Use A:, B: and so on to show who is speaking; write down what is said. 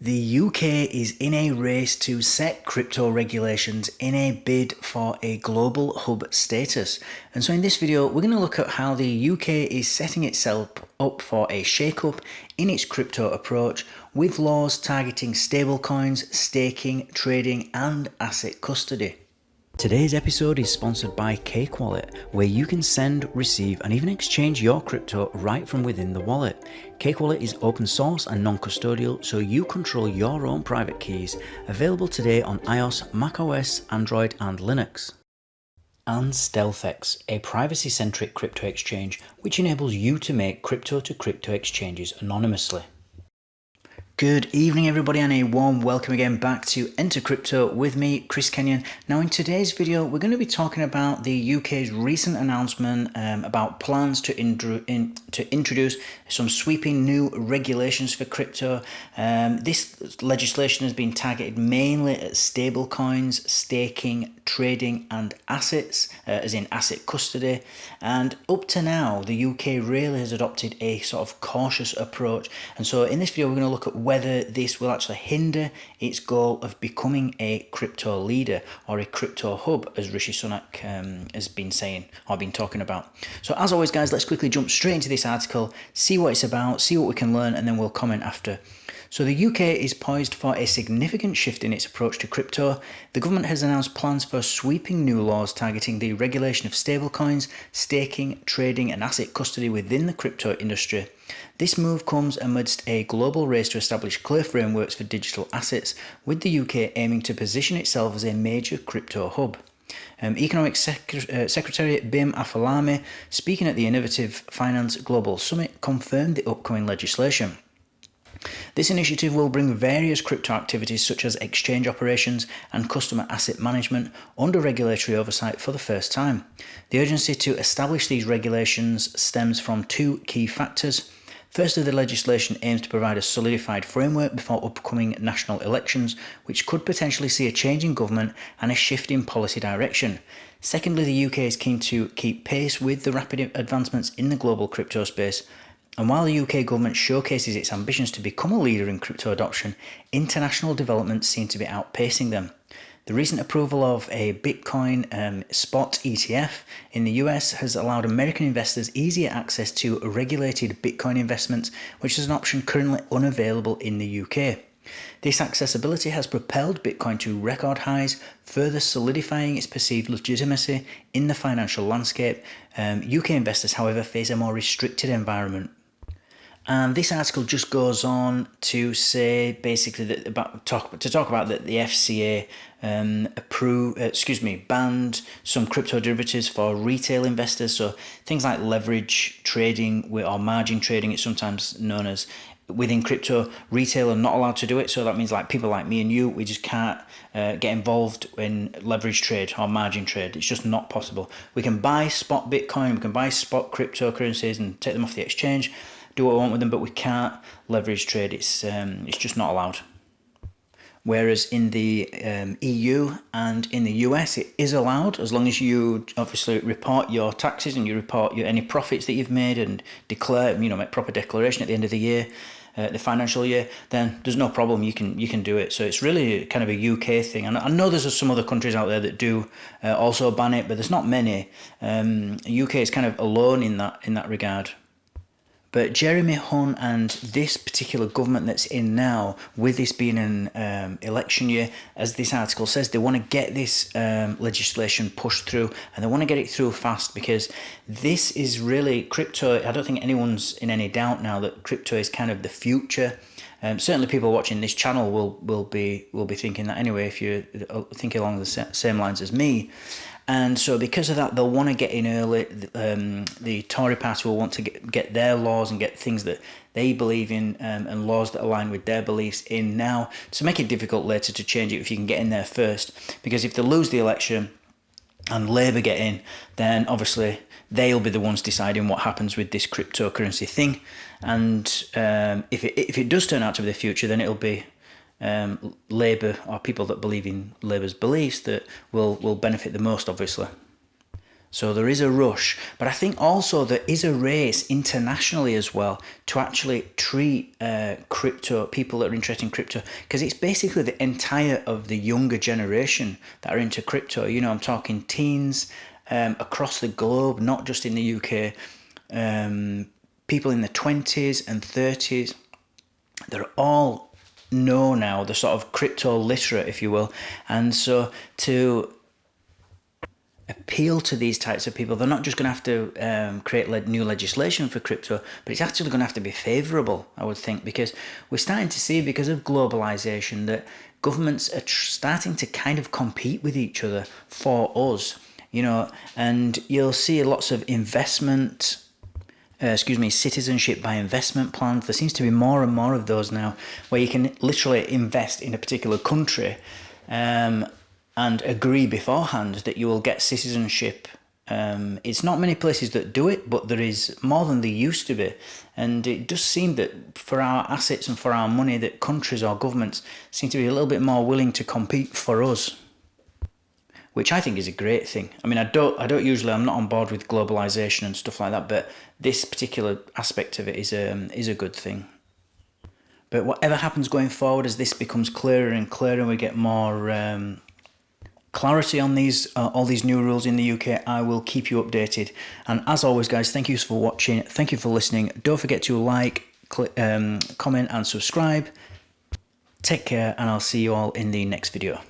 A: The UK is in a race to set crypto regulations in a bid for a global hub status. And so in this video, we're going to look at how the UK is setting itself up for a shake-up in its crypto approach with laws targeting stablecoins, staking, trading and asset custody. Today's episode is sponsored by Cake Wallet, where you can send, receive and even exchange your crypto right from within the wallet. Cake Wallet is open source and non-custodial, so you control your own private keys, available today on iOS, macOS, Android and Linux. And StealthEX, a privacy-centric crypto exchange which enables you to make crypto-to-crypto exchanges anonymously. Good evening everybody and a warm welcome again back to Enter Crypto with me, Chris Kenyon. Now in today's video we're going to be talking about the UK's recent announcement about plans to introduce some sweeping new regulations for crypto. This legislation has been targeted mainly at stablecoins, staking, trading and assets, as in asset custody. And up to now the UK really has adopted a sort of cautious approach, and so in this video we're going to look at whether this will actually hinder its goal of becoming a crypto leader or a crypto hub, as Rishi Sunak has been saying or been talking about. So as always guys, let's quickly jump straight into this article, see what it's about, see what we can learn, and then we'll comment after. So the UK is poised for a significant shift in its approach to crypto. The government has announced plans for sweeping new laws targeting the regulation of stablecoins, staking, trading and asset custody within the crypto industry. This move comes amidst a global race to establish clear frameworks for digital assets, with the UK aiming to position itself as a major crypto hub. Economic Secretary Bim Afalame, speaking at the Innovative Finance Global Summit, confirmed the upcoming legislation. This initiative will bring various crypto activities such as exchange operations and customer asset management under regulatory oversight for the first time. The urgency to establish these regulations stems from two key factors. Firstly, the legislation aims to provide a solidified framework before upcoming national elections, which could potentially see a change in government and a shift in policy direction. Secondly, the UK is keen to keep pace with the rapid advancements in the global crypto space. And while the UK government showcases its ambitions to become a leader in crypto adoption, international developments seem to be outpacing them. The recent approval of a Bitcoin spot ETF in the US has allowed American investors easier access to regulated Bitcoin investments, which is an option currently unavailable in the UK. This accessibility has propelled Bitcoin to record highs, further solidifying its perceived legitimacy in the financial landscape. UK investors, however, face a more restricted environment. And this article just goes on to say basically that talk about that the FCA banned some crypto derivatives for retail investors. So things like leverage trading or margin trading, it's sometimes known as, within crypto. Retail are not allowed to do it. So that means like people like me and you, we just can't get involved in leverage trade or margin trade. It's just not possible. We can buy spot Bitcoin, we can buy spot cryptocurrencies and take them off the exchange, do what we want with them, but we can't leverage trade. It's just not allowed. Whereas in the EU and in the US, it is allowed, as long as you obviously report your taxes and you report any profits that you've made and declare, make proper declaration at the end of the year, the financial year. Then there's no problem. You can do it. So it's really kind of a UK thing. And I know there's some other countries out there that do also ban it, but there's not many. UK is kind of alone in that regard. But Jeremy Hunt and this particular government that's in now, with this being an election year, as this article says, they want to get this legislation pushed through, and they want to get it through fast, because this is really crypto. I don't think anyone's in any doubt now that crypto is kind of the future. Certainly people watching this channel will be thinking that anyway, if you're thinking along the same lines as me. And so because of that, they'll want to get in early. The Tory party will want to get their laws and get things that they believe in and laws that align with their beliefs in now, to make it difficult later to change it if you can get in there first. Because if they lose the election and Labour get in, then obviously they'll be the ones deciding what happens with this cryptocurrency thing. And if it does turn out to be the future, then it'll be Labour or people that believe in Labour's beliefs that will benefit the most, obviously. So there is a rush, but I think also there is a race internationally as well to actually treat crypto, people that are interested in crypto, because it's basically the entire of the younger generation that are into crypto. You know, I'm talking teens across the globe, not just in the UK. People in the 20s and 30s, they're all know now, the sort of crypto literate, if you will. And so to appeal to these types of people, they're not just going to have to create new legislation for crypto, but it's actually going to have to be favourable, I would think, because we're starting to see, because of globalisation, that governments are starting to kind of compete with each other for us, you know, and you'll see lots of citizenship by investment plans. There seems to be more and more of those now, where you can literally invest in a particular country and agree beforehand that you will get citizenship. It's not many places that do it, but there is more than there used to be. And it does seem that for our assets and for our money, that countries or governments seem to be a little bit more willing to compete for us, which I think is a great thing. I mean, I'm not on board with globalization and stuff like that, but this particular aspect of it is a good thing. But whatever happens going forward, as this becomes clearer and clearer, and we get more clarity on these all these new rules in the UK, I will keep you updated. And as always, guys, thank you for watching. Thank you for listening. Don't forget to like, comment, and subscribe. Take care, and I'll see you all in the next video.